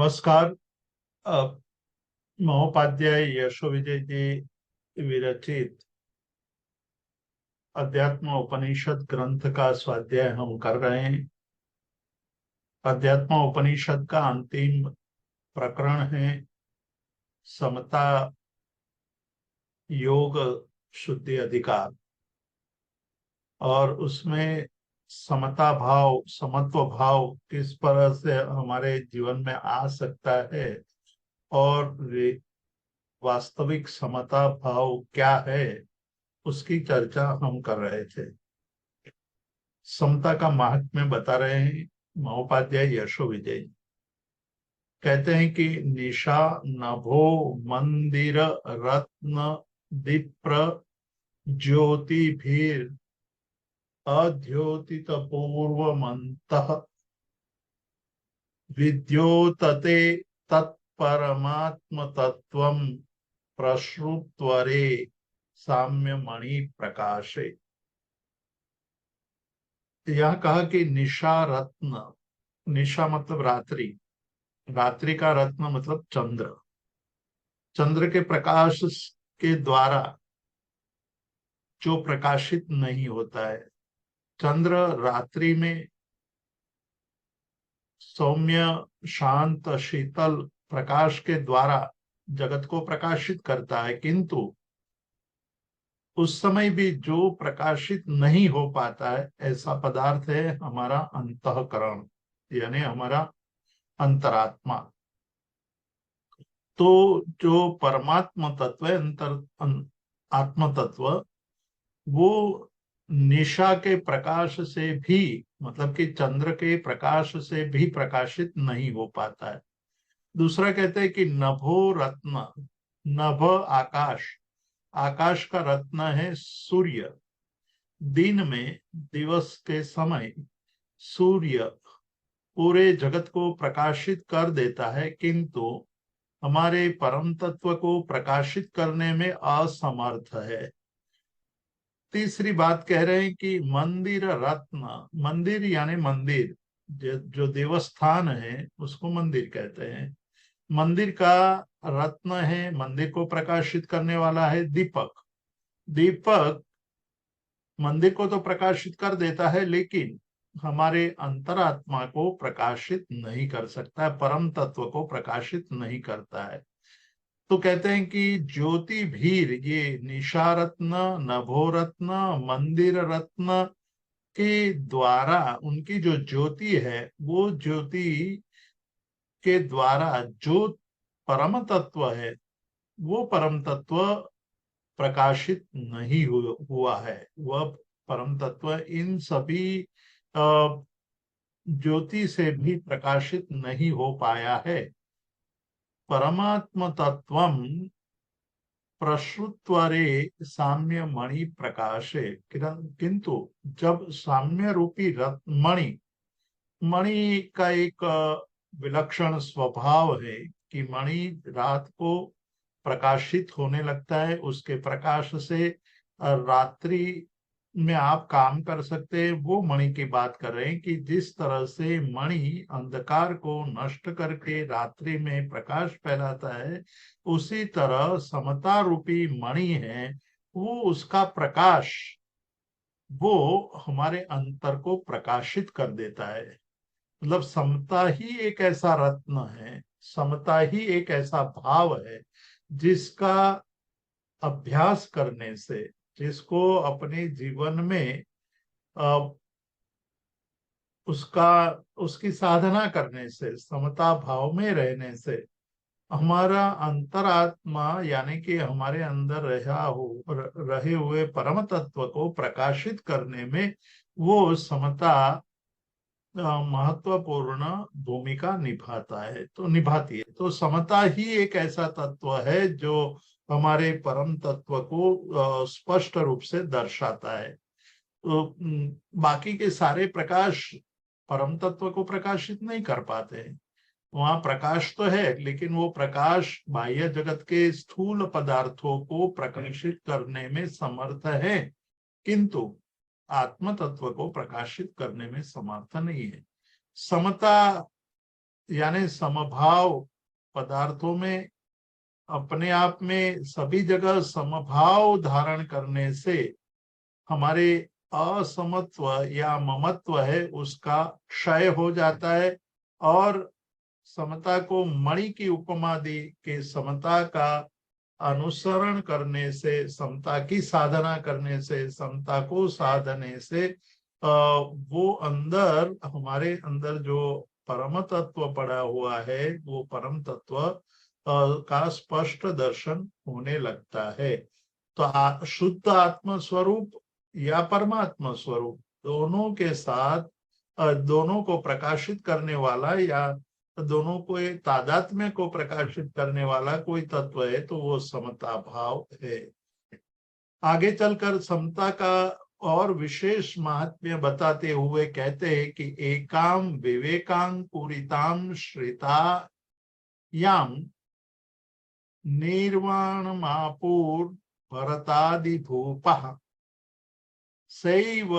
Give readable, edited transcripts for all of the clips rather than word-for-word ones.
नमस्कार। महोपाध्याय यशो विजय जी विरचित अध्यात्म उपनिषद ग्रंथ का स्वाध्याय हम कर रहे हैं। अध्यात्म उपनिषद का अंतिम प्रकरण है समता योग शुद्धि अधिकार, और उसमें समता भाव समत्व भाव किस तरह से हमारे जीवन में आ सकता है और वास्तविक समता भाव क्या है, उसकी चर्चा हम कर रहे थे। समता का महात्म्य बता रहे हैं महोपाध्याय यशो विजय। कहते हैं कि निशा नभो मंदिर रत्न दीप्र ज्योति भीर अद्योतित पूर्वमंतः विद्योतते तत्परमात्म तत्वं प्रश्रुत्वरे साम्य मणि प्रकाशे। यह कहा कि निशा रत्न, निशा मतलब रात्रि, रात्रि का रत्न मतलब चंद्र, चंद्र के प्रकाश के द्वारा जो प्रकाशित नहीं होता है। चंद्र रात्रि में सौम्य शांत शीतल प्रकाश के द्वारा जगत को प्रकाशित करता है, किंतु उस समय भी जो प्रकाशित नहीं हो पाता है ऐसा पदार्थ है हमारा अंतःकरण, यानी हमारा अंतरात्मा। तो जो परमात्मा तत्व है, आत्म तत्व, वो निशा के प्रकाश से भी, मतलब कि चंद्र के प्रकाश से भी प्रकाशित नहीं हो पाता है। दूसरा कहते हैं कि नभो रत्न, नभ आकाश, आकाश का रत्न है सूर्य। दिन में, दिवस के समय सूर्य पूरे जगत को प्रकाशित कर देता है, किंतु हमारे परम तत्व को प्रकाशित करने में असमर्थ है। तीसरी बात कह रहे हैं कि मंदिर रत्न, मंदिर यानी मंदिर, जो देवस्थान है उसको मंदिर कहते हैं। मंदिर का रत्न है, मंदिर को प्रकाशित करने वाला है दीपक। दीपक मंदिर को तो प्रकाशित कर देता है, लेकिन हमारे अंतरात्मा को प्रकाशित नहीं कर सकता है, परम तत्व को प्रकाशित नहीं करता है। तो कहते हैं कि ज्योति भीर, ये निशा रत्न, नभो रत्न, मंदिर रत्न के द्वारा उनकी जो ज्योति है, वो ज्योति के द्वारा जो परम तत्व है, वो परम तत्व प्रकाशित नहीं हुआ है। वह परम तत्व इन सभी ज्योति से भी प्रकाशित नहीं हो पाया है। परमात्म तत्वम प्रश्रुत्वरे साम्य मणि प्रकाशे, किंतु जब साम्य रूपी मणि, मणि का एक विलक्षण स्वभाव है कि मणि रात को प्रकाशित होने लगता है। उसके प्रकाश से रात्रि में आप काम कर सकते हैं। वो मणि की बात कर रहे हैं कि जिस तरह से मणि अंधकार को नष्ट करके रात्रि में प्रकाश फैलाता है, उसी तरह समता रूपी मणि है, वो उसका प्रकाश वो हमारे अंतर को प्रकाशित कर देता है। मतलब समता ही एक ऐसा रत्न है, समता ही एक ऐसा भाव है जिसका अभ्यास करने से, जिसको अपने जीवन में उसकी साधना करने से, समता भाव में रहने से हमारा अंतरात्मा, यानी कि हमारे अंदर रहे हुए परम तत्व को प्रकाशित करने में वो समता महत्वपूर्ण भूमिका निभाती है। तो समता ही एक ऐसा तत्व है जो हमारे परम तत्व को स्पष्ट रूप से दर्शाता है। तो बाकी के सारे प्रकाश परम तत्व को प्रकाशित नहीं कर पाते हैं। वहां प्रकाश तो है, लेकिन वो प्रकाश बाह्य जगत के स्थूल पदार्थों को प्रकाशित करने में समर्थ है, किंतु आत्म तत्व को प्रकाशित करने में समर्थ नहीं है। समता यानी समभाव पदार्थों में अपने आप में सभी जगह समभाव धारण करने से हमारे असमत्व या ममत्व है उसका क्षय हो जाता है, और समता को मणि की उपमा दी कि समता का अनुसरण करने से, समता की साधना करने से, समता को साधने से वो अंदर, हमारे अंदर जो परम तत्व पड़ा हुआ है वो परम तत्व का स्पष्ट दर्शन होने लगता है। तो शुद्ध आत्म स्वरूप या परमात्मा स्वरूप दोनों के साथ दोनों को प्रकाशित करने वाला या दोनों को तादात्म्य को प्रकाशित करने वाला कोई तत्व है तो वो समता भाव है। आगे चलकर समता का और विशेष महात्म्य बताते हुए कहते हैं कि एकाम विवेकांकुरिताम श्रितायाम निर्वाणमापुर भरतादिभूपः सैव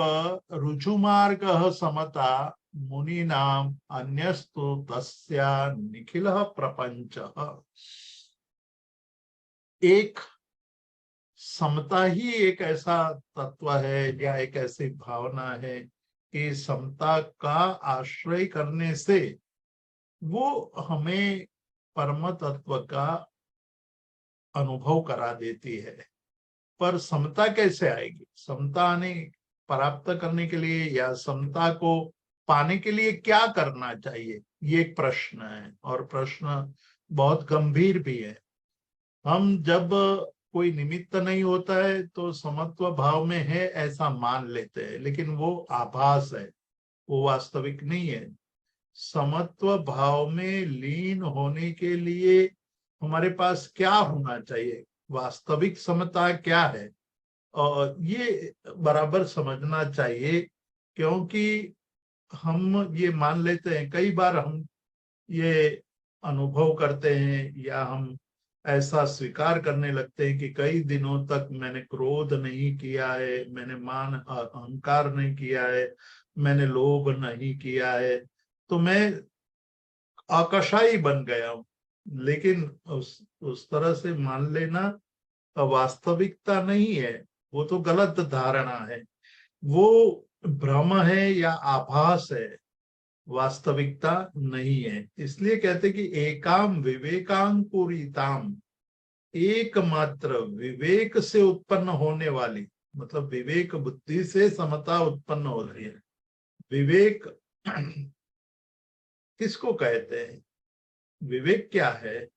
रुजुमार्गः समता मुनीनाम अन्यस्तु तस्या निखिलः प्रपंचः। एक समता ही एक ऐसा तत्व है या एक ऐसी भावना है कि समता का आश्रय करने से वो हमें परम तत्व का अनुभव करा देती है। पर समता कैसे आएगी? समता ने प्राप्त करने के लिए या समता को पाने के लिए क्या करना चाहिए, ये एक प्रश्न है, और प्रश्न बहुत गंभीर भी है। हम जब कोई निमित्त नहीं होता है तो समत्व भाव में है ऐसा मान लेते हैं, लेकिन वो आभास है, वो वास्तविक नहीं है। समत्व भाव में लीन होने के लिए हमारे पास क्या होना चाहिए, वास्तविक समता क्या है, और ये बराबर समझना चाहिए। क्योंकि हम ये मान लेते हैं, कई बार हम ये अनुभव करते हैं या हम ऐसा स्वीकार करने लगते हैं कि कई दिनों तक मैंने क्रोध नहीं किया है, मैंने मान अहंकार नहीं किया है, मैंने लोभ नहीं किया है, तो मैं अकशाई बन गया हूं। लेकिन उस तरह से मान लेना वास्तविकता नहीं है, वो तो गलत धारणा है, वो भ्रम है या आभास है, वास्तविकता नहीं है। इसलिए कहते कि एकाम विवेकांकुरिताम, एकमात्र विवेक से उत्पन्न होने वाली, मतलब विवेक बुद्धि से समता उत्पन्न होती है। विवेक किसको कहते हैं, विवेक क्या है,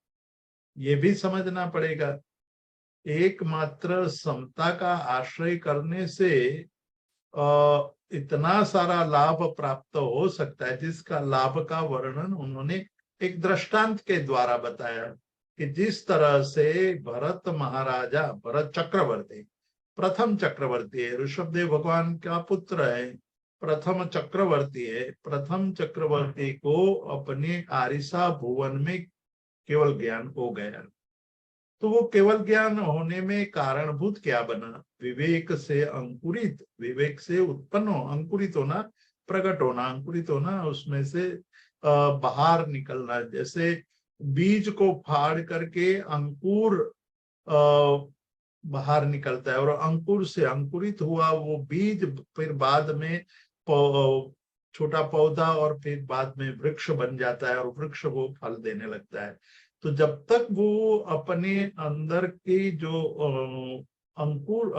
ये भी समझना पड़ेगा। एकमात्र समता का आश्रय करने से इतना सारा लाभ प्राप्त हो सकता है, जिसका लाभ का वर्णन उन्होंने एक दृष्टांत के द्वारा बताया कि जिस तरह से भरत महाराजा, भरत चक्रवर्ती, प्रथम चक्रवर्ती है, ऋषभदेव भगवान का पुत्र है, प्रथम चक्रवर्ती है, प्रथम चक्रवर्ती को अपने आरिसा भुवन में केवल ज्ञान हो गया, तो वो केवल ज्ञान होने में कारणभूत क्या बना, विवेक से अंकुरित, विवेक से उत्पन्न हो, अंकुरित होना, प्रकट होना, अंकुरित होना, उसमें से बाहर निकलना। जैसे बीज को फाड़ करके अंकुर बाहर निकलता है, और अंकुर से अंकुरित हुआ वो बीज फिर बाद में छोटा पौधा और फिर बाद में वृक्ष बन जाता है, और वृक्ष वो फल देने लगता है। तो जब तक वो अपने अंदर की जो अंकुर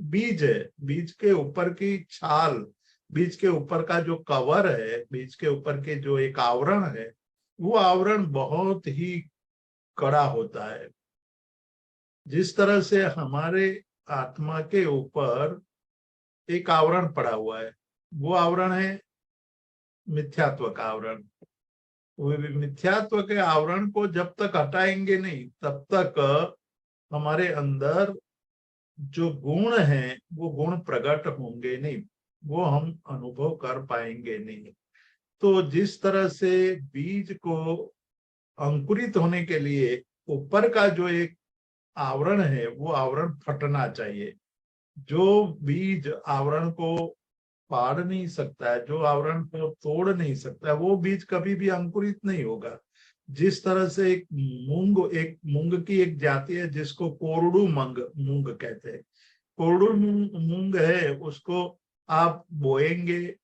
बीज है, बीज के ऊपर की छाल, बीज के ऊपर का जो कवर है, बीज के ऊपर के जो एक आवरण है, वो आवरण बहुत ही कड़ा होता है। जिस तरह से हमारे आत्मा के ऊपर एक आवरण पड़ा हुआ है, वो आवरण है मिथ्यात्व का आवरण। मिथ्यात्व के आवरण को जब तक हटाएंगे नहीं, तब तक हमारे अंदर जो गुण हैं वो गुण प्रकट होंगे नहीं, वो हम अनुभव कर पाएंगे नहीं। तो जिस तरह से बीज को अंकुरित होने के लिए ऊपर का जो एक आवरण है वो आवरण फटना चाहिए। जो बीज आवरण को फाड़ नहीं सकता है, जो आवरण को तोड़ नहीं सकता है, वो बीज कभी भी अंकुरित नहीं होगा। जिस तरह से एक मूंग की एक जाति है जिसको कोरडू मूंग कहते हैं। कोरडू मूंग है, उसको आप बोएंगे,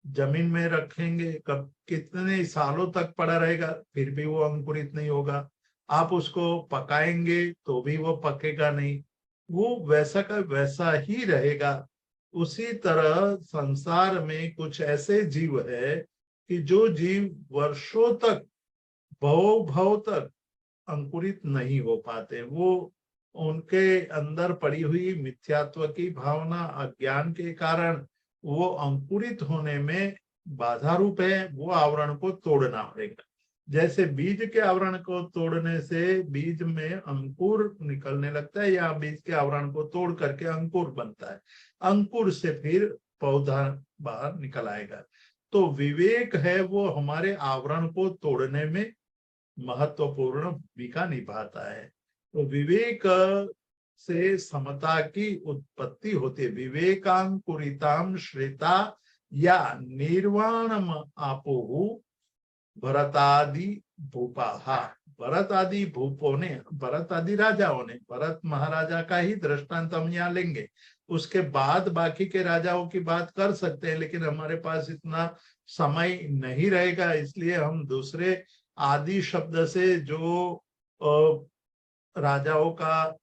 जमीन में रखेंगे, कब कितने सालों तक पड़ा रहेगा, फिर भी वो अंकुरित नहीं होगा। आप उसको पकाएंगे तो भी वो पकेगा नहीं, वो वैसा का वैसा ही रहेगा। उसी तरह संसार में कुछ ऐसे जीव है कि जो जीव वर्षों तक, भव भव तक अंकुरित नहीं हो पाते। वो उनके अंदर पड़ी हुई मिथ्यात्व की भावना, अज्ञान के कारण वो अंकुरित होने में बाधा रूप है। वो आवरण को तोड़ना पड़ेगा। जैसे बीज के आवरण को तोड़ने से बीज में अंकुर निकलने लगता है, या बीज के आवरण को तोड़ करके अंकुर बनता है, अंकुर से फिर पौधा बाहर निकल आएगा। तो विवेक है वो हमारे आवरण को तोड़ने में महत्वपूर्ण भूमिका निभाता है। तो विवेक से समता की उत्पत्ति होती है। विवेकांकुरिताम श्रेता या निर्वाणम आपोहु भरतादि भूपाहा। भरत आदि भूपों ने, भरत आदि राजाओं ने, भरत महाराजा का ही दृष्टांत हम यहाँ लेंगे, उसके बाद बाकी के राजाओं की बात कर सकते हैं, लेकिन हमारे पास इतना समय नहीं रहेगा, इसलिए हम दूसरे आदि शब्द से जो राजाओं का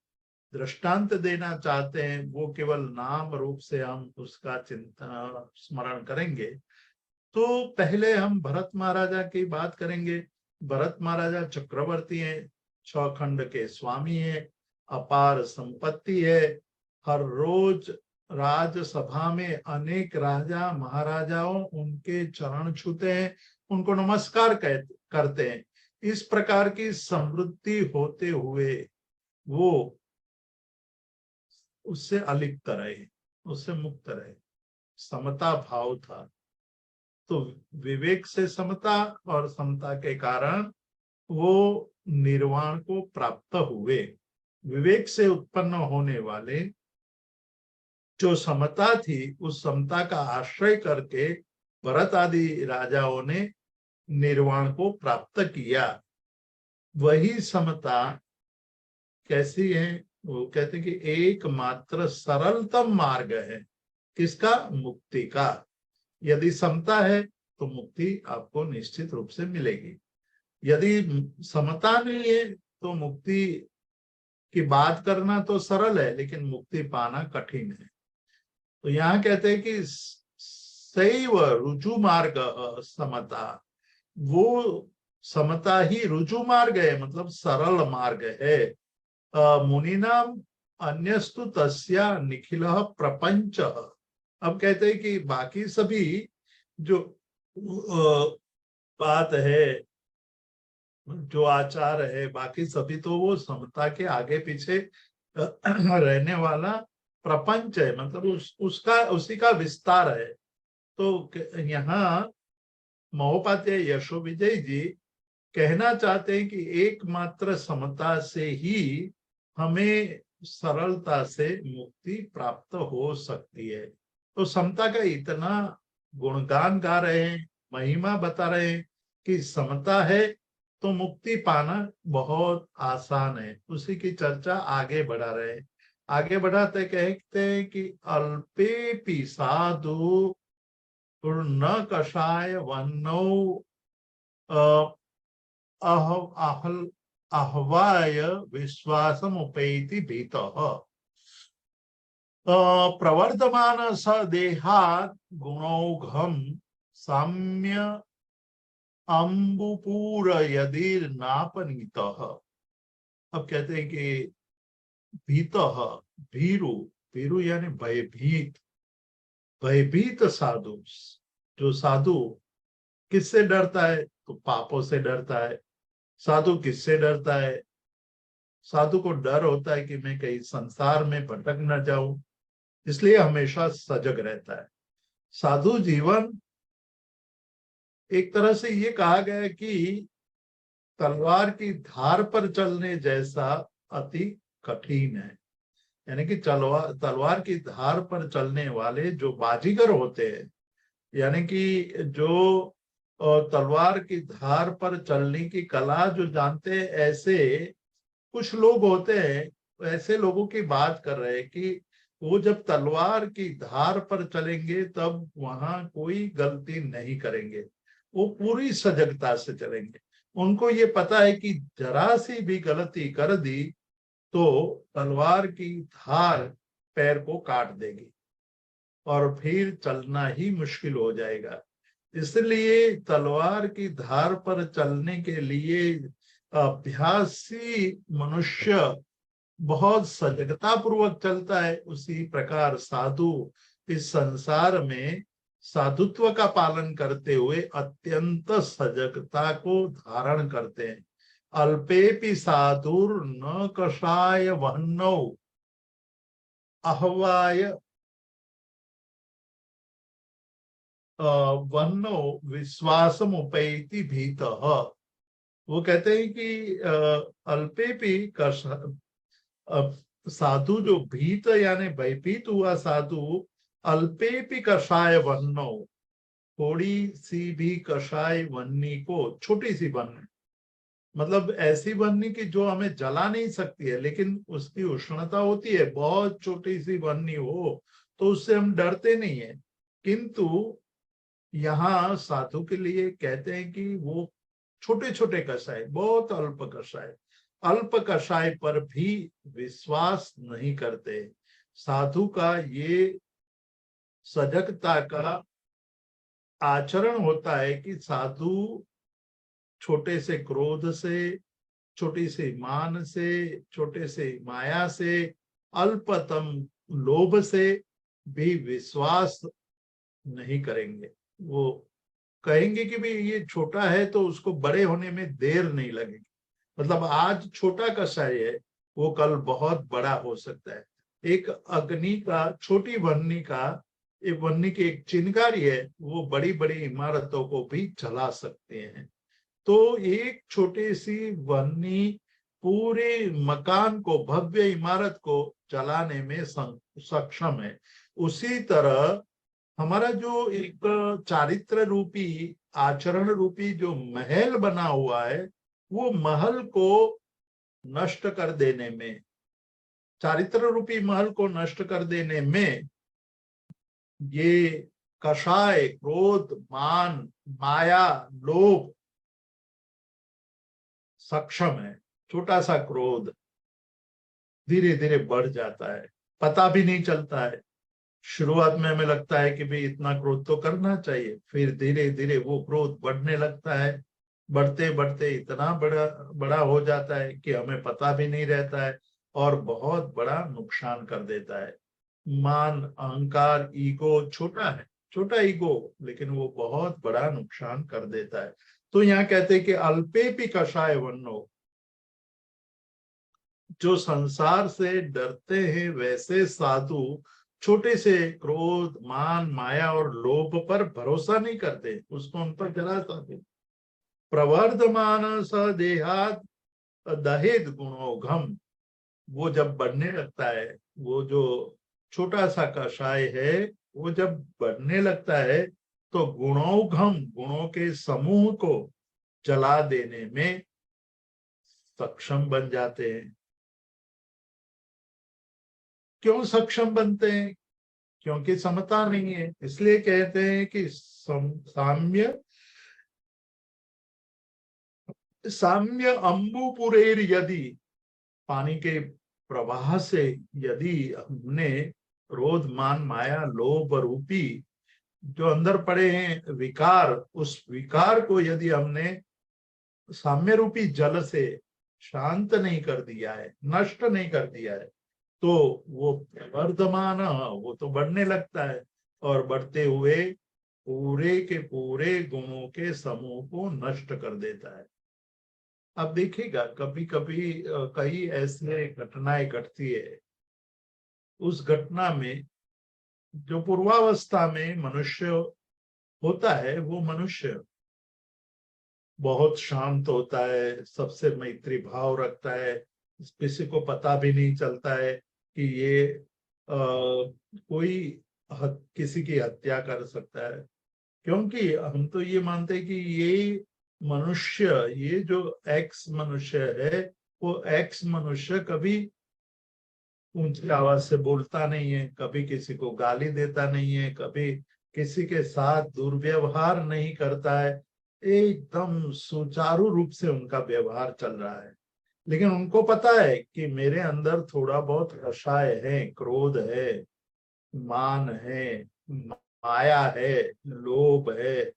दृष्टांत देना चाहते हैं वो केवल नाम रूप से हम उसका चिंतन स्मरण करेंगे। तो पहले हम भरत महाराजा की बात करेंगे। भरत महाराजा चक्रवर्ती हैं, 6 खंड के स्वामी हैं, अपार संपत्ति है। हर रोज राजसभा में अनेक राजा महाराजाओं उनके चरण छूते हैं, उनको नमस्कार करते हैं। इस प्रकार की समृद्धि होते हुए वो उससे अलिप्त रहे, उससे मुक्त रहे, समता भाव था। तो विवेक से समता और समता के कारण वो निर्वाण को प्राप्त हुए। विवेक से उत्पन्न होने वाले जो समता थी, उस समता का आश्रय करके भरत आदि राजाओं ने निर्वाण को प्राप्त किया। वही समता कैसी है? वो कहते हैं कि एकमात्र सरलतम मार्ग है किसका? मुक्ति का। यदि समता है तो मुक्ति आपको निश्चित रूप से मिलेगी। यदि समता नहीं है तो मुक्ति की बात करना तो सरल है, लेकिन मुक्ति पाना कठिन है। तो यहाँ कहते हैं कि सैव रुजु मार्ग समता, वो समता ही रुजु मार्ग है, मतलब सरल मार्ग है। मुनिनाम अन्यस्तु तस्या निखिल प्रपंच। अब कहते हैं कि बाकी सभी जो बात है, जो आचार है, बाकी सभी तो वो समता के आगे पीछे रहने वाला प्रपंच है, मतलब उसका उसी का विस्तार है। तो यहाँ महोपाध्याय यशो विजय जी कहना चाहते हैं कि एकमात्र समता से ही हमें सरलता से मुक्ति प्राप्त हो सकती है। तो समता का इतना गुणगान गा रहे हैं, महिमा बता रहे हैं कि समता है तो मुक्ति पाना बहुत आसान है। उसी की चर्चा आगे बढ़ा रहे हैं। आगे बढ़ाते कहते हैं कि अल्पे साधु न कषाय वन्नो ahvaya विश्वासम उपेति भीतः प्रवर्धमान स देहात् गुणौघम साम्य अम्बुपूर यदि नापनीतः। अब कहते हैं कि भीतः, भीरु, भीरु यानी भयभीत, भयभीत साधु। जो साधु किससे डरता है? तो पापों से डरता है। साधु किससे डरता है? साधु को डर होता है कि मैं कहीं संसार में भटक न जाऊं, इसलिए हमेशा सजग रहता है। साधु जीवन एक तरह से ये कहा गया है कि तलवार की धार पर चलने जैसा अति कठिन है। यानी कि तलवार की धार पर चलने वाले जो बाजीगर होते हैं, यानी कि जो तलवार की धार पर चलने की कला जो जानते हैं, ऐसे कुछ लोग होते हैं। ऐसे लोगों की बात कर रहे हैं कि वो जब तलवार की धार पर चलेंगे तब वहां कोई गलती नहीं करेंगे, वो पूरी सजगता से चलेंगे। उनको ये पता है कि जरा सी भी गलती कर दी तो तलवार की धार पैर को काट देगी और फिर चलना ही मुश्किल हो जाएगा। इसलिए तलवार की धार पर चलने के लिए अभ्यासी मनुष्य बहुत सजगता पूर्वक चलता है। उसी प्रकार साधु इस संसार में साधुत्व का पालन करते हुए अत्यंत सजगता को धारण करते हैं। अल्पेपि साधुर न कषाय वह्नौ अहवाय वह्नौ विश्वासम उपैति भीतः। वो कहते हैं कि अल्पेपि साधु जो भीत यानी भयभीत हुआ साधु, अल्पेपि कषाय वह्नौ, थोड़ी सी भी कषाय वन्नी को, छोटी सी वन्नी मतलब ऐसी वन्नी की जो हमें जला नहीं सकती है लेकिन उसकी उष्णता होती है, बहुत छोटी सी वन्नी हो तो उससे हम डरते नहीं है। किंतु यहाँ साधु के लिए कहते हैं कि वो छोटे छोटे कषाय, बहुत अल्प कषाय, अल्प कषाय पर भी विश्वास नहीं करते। साधु का ये सजगता का आचरण होता है कि साधु छोटे से क्रोध से, छोटी सी मान से, छोटे से माया से, अल्पतम लोभ से भी विश्वास नहीं करेंगे। वो कहेंगे कि भाई ये छोटा है तो उसको बड़े होने में देर नहीं लगेगी। मतलब आज छोटा कषाय है, वो कल बहुत बड़ा हो सकता है। एक अग्नि का, छोटी वन्नी का, एक वन्नी की एक चिनगारी है, वो बड़ी बड़ी इमारतों को भी जला सकते हैं। तो एक छोटी सी वन्नी पूरे मकान को, भव्य इमारत को जलाने में सक्षम है। उसी तरह हमारा जो एक चारित्र रूपी, आचरण रूपी जो महल बना हुआ है, वो महल को नष्ट कर देने में, चारित्र रूपी महल को नष्ट कर देने में ये कषाय, क्रोध, मान, माया, लोभ सक्षम है। छोटा सा क्रोध धीरे धीरे बढ़ जाता है, पता भी नहीं चलता है। शुरुआत में हमें लगता है कि भाई इतना क्रोध तो करना चाहिए, फिर धीरे धीरे वो क्रोध बढ़ने लगता है। बढ़ते बढ़ते इतना बड़ा बड़ा हो जाता है कि हमें पता भी नहीं रहता है और बहुत बड़ा नुकसान कर देता है। मान, अहंकार, ईगो छोटा है, छोटा ईगो, लेकिन वो बहुत बड़ा नुकसान कर देता है। तो यहाँ कहते हैं कि अल्पेपि कषाय वन्नो, जो संसार से डरते हैं वैसे साधु छोटे से क्रोध, मान, माया और लोभ पर भरोसा नहीं करते, उसको उन पर जरा सा भी। प्रवर्धमान स देहात दहेद गुणोघम, वो जब बढ़ने लगता है, वो जो छोटा सा कषाय है वो जब बढ़ने लगता है तो गुणोघम, गुणों के समूह को जला देने में सक्षम बन जाते हैं। क्यों सक्षम बनते हैं? क्योंकि समता नहीं है। इसलिए कहते हैं कि साम्य, साम्य अम्बुपुरेर, यदि पानी के प्रवाह से यदि हमने क्रोध, मान, माया, लोभ रूपी जो अंदर पड़े हैं विकार, उस विकार को यदि हमने साम्य रूपी जल से शांत नहीं कर दिया है, नष्ट नहीं कर दिया है, तो वो वर्धमान, वो तो बढ़ने लगता है और बढ़ते हुए पूरे के पूरे गुणों के समूह को नष्ट कर देता है। अब देखिएगा कभी कभी कई ऐसे घटनाएं घटती है, उस घटना में जो पूर्वावस्था में मनुष्य होता है, वो मनुष्य बहुत शांत होता है, सबसे मैत्री भाव रखता है, किसी को पता भी नहीं चलता है कि ये कोई किसी की हत्या कर सकता है, क्योंकि हम तो ये मानते हैं कि ये मनुष्य, ये जो एक्स मनुष्य है, वो एक्स मनुष्य कभी ऊंची आवाज से बोलता नहीं है, कभी किसी को गाली देता नहीं है, कभी किसी के साथ दुर्व्यवहार नहीं करता है, एकदम सुचारू रूप से उनका व्यवहार चल रहा है। लेकिन उनको पता है कि मेरे अंदर थोड़ा बहुत कषाय है, क्रोध है, मान है, माया है, लोभ है,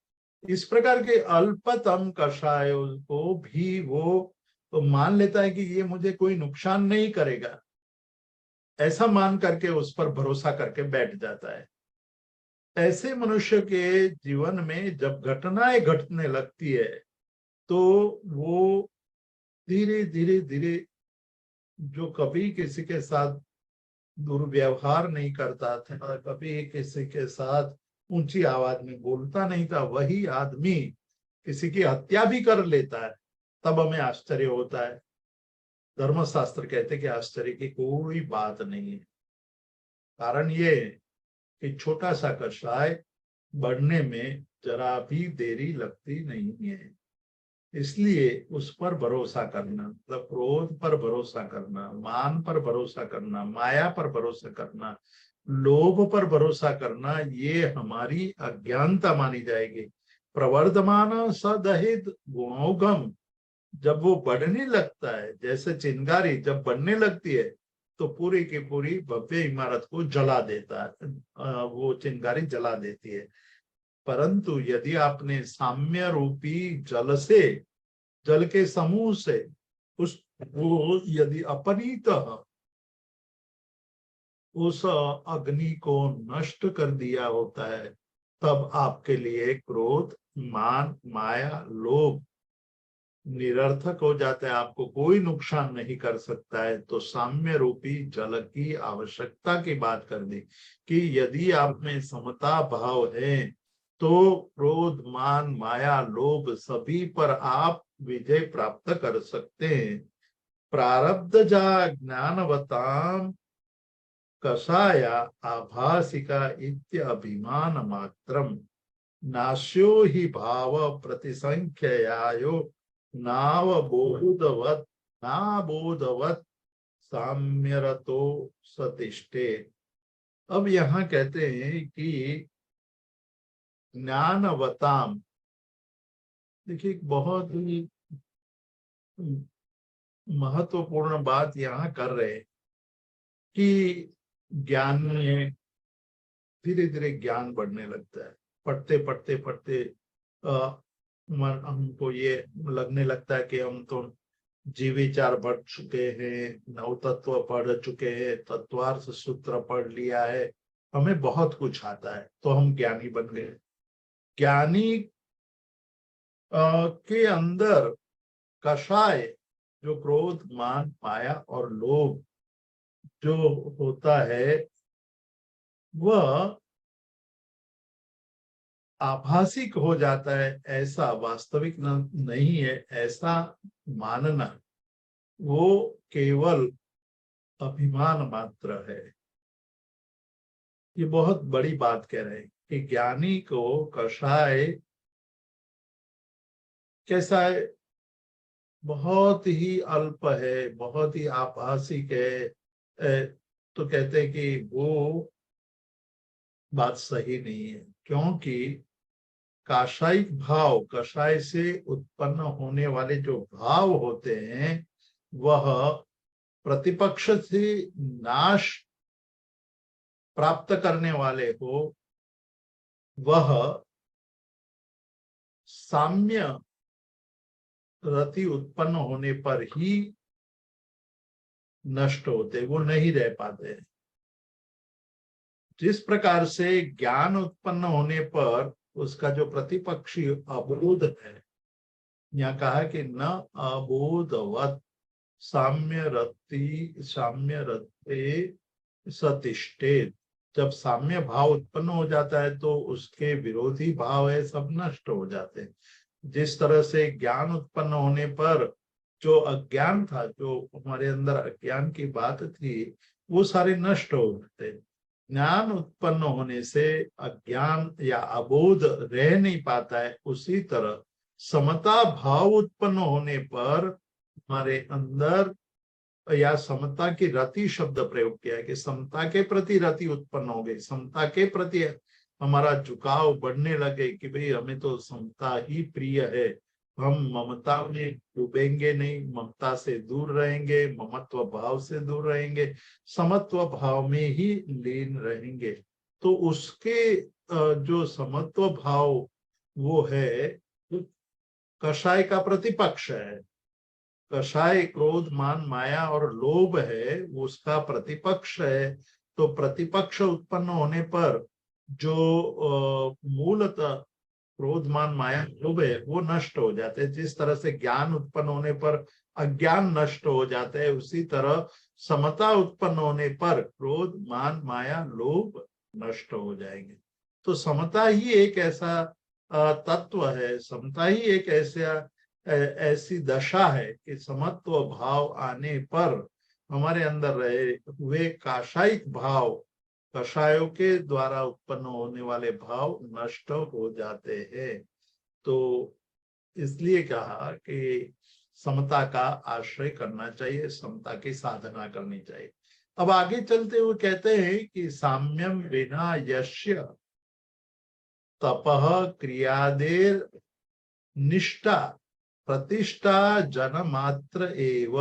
इस प्रकार के अल्पतम कषायों को भी वो तो मान लेता है कि ये मुझे कोई नुकसान नहीं करेगा, ऐसा मान करके उस पर भरोसा करके बैठ जाता है। ऐसे मनुष्य के जीवन में जब घटनाएं घटने लगती है तो वो धीरे धीरे धीरे, जो कभी किसी के साथ दुर्व्यवहार नहीं करता था, कभी किसी के साथ ऊंची आवाज में बोलता नहीं था, वही आदमी किसी की हत्या भी कर लेता है, तब हमें आश्चर्य होता है। धर्मशास्त्र कहते कि आश्चर्य की कोई बात नहीं है। कारण ये कि छोटा सा कषाय बढ़ने में जरा भी देरी लगती नहीं है। इसलिए उस पर भरोसा करना, मतलब क्रोध पर भरोसा करना, मान पर भरोसा करना, माया पर भरोसा करना, लोभ पर भरोसा करना, ये हमारी अज्ञानता मानी जाएगी। प्रवर्धमान सदहित गुणोगम, जब वो बढ़ने लगता है, जैसे चिंगारी जब बढ़ने लगती है तो पूरी की पूरी भव्य इमारत को जला देता है, वो चिंगारी जला देती है। परंतु यदि आपने साम्य रूपी जल से, जल के समूह से उस वो यदि अपनीत उस अग्नि को नष्ट कर दिया होता है, तब आपके लिए क्रोध, मान, माया, लोभ निरर्थक हो जाता है, आपको कोई नुकसान नहीं कर सकता है। तो साम्य रूपी जल की आवश्यकता की बात कर दी कि यदि आप में समता भाव है तो क्रोध, मान, माया, लोभ सभी पर आप विजय प्राप्त कर सकते हैं। प्रारब्ध जा ज्ञानवताम कषाया आभासिका इत्य अभिमान मात्रम नास्यो ही भाव प्रतिसंख्यायो नावबोधवत नाबोधवत साम्यरतो सतिष्ठे। अब यहाँ कहते हैं कि ज्ञानवताम, देखिए बहुत ही महत्वपूर्ण बात यहाँ कर रहे हैं कि ज्ञान में धीरे धीरे ज्ञान बढ़ने लगता है। पढ़ते पढ़ते पढ़ते हमको ये लगने लगता है कि हम तो जीविचार पढ़ चुके हैं, नव तत्व पढ़ चुके हैं, तत्वार्थ सूत्र पढ़ लिया है, हमें बहुत कुछ आता है, तो हम ज्ञानी बन गए। ज्ञानी के अंदर कषाय, जो क्रोध, मान, माया और लोभ जो होता है, वह आभासिक हो जाता है, ऐसा वास्तविक नहीं है, ऐसा मानना वो केवल अभिमान मात्र है। ये बहुत बड़ी बात कह रहे हैं कि ज्ञानी को कषाय कैसा है, बहुत ही अल्प है, बहुत ही आभासिक है। तो कहते हैं कि वो बात सही नहीं है, क्योंकि काशायिक भाव, कषाय से उत्पन्न होने वाले जो भाव होते हैं, वह प्रतिपक्ष से नाश प्राप्त करने वाले हो, वह साम्य रति उत्पन्न होने पर ही नष्ट होते, वो नहीं रह पाते। जिस प्रकार से ज्ञान उत्पन्न होने पर उसका जो प्रतिपक्षी अबोध है, यहाँ कहा कि न अबोधवत साम्य रते सतिष्ठेत। जब साम्य भाव उत्पन्न हो जाता है तो उसके विरोधी भाव है सब नष्ट हो जाते हैं। जिस तरह से ज्ञान उत्पन्न होने पर जो अज्ञान था, जो हमारे अंदर अज्ञान की बात थी, वो सारे नष्ट हो जाते हैं। ज्ञान उत्पन्न होने से अज्ञान या अबोध रह नहीं पाता है। उसी तरह समता भाव उत्पन्न होने पर हमारे अंदर, या समता की रति शब्द प्रयोग किया है कि समता के प्रति रति उत्पन्न हो गई, समता के प्रति हमारा झुकाव बढ़ने लगे कि भाई हमें तो समता ही प्रिय है, हम ममता में डूबेंगे नहीं, ममता से दूर रहेंगे, ममत्व भाव से दूर रहेंगे, समत्व भाव में ही लीन रहेंगे। तो उसके जो समत्व भाव वो है, कषाय का प्रतिपक्ष है। कषाय क्रोध मान माया और लोभ है, उसका प्रतिपक्ष है। तो प्रतिपक्ष उत्पन्न होने पर जो मूलतः क्रोध मान माया लोभ है वो नष्ट हो जाते हैं। जिस तरह से ज्ञान उत्पन्न होने पर अज्ञान नष्ट हो जाते हैं, उसी तरह समता उत्पन्न होने पर क्रोध मान माया लोभ नष्ट हो जाएंगे। तो समता ही एक ऐसा तत्व है, समता ही एक ऐसी दशा है कि समत्व भाव आने पर हमारे अंदर रहे हुए काषायिक भाव, कषायों के द्वारा उत्पन्न होने वाले भाव नष्ट हो जाते हैं। तो इसलिए कहा कि समता का आश्रय करना चाहिए, समता की साधना करनी चाहिए। अब आगे चलते हुए कहते हैं कि साम्यम विना यस्य तपः क्रियादेर निष्ठा प्रतिष्ठा जन मात्र एव।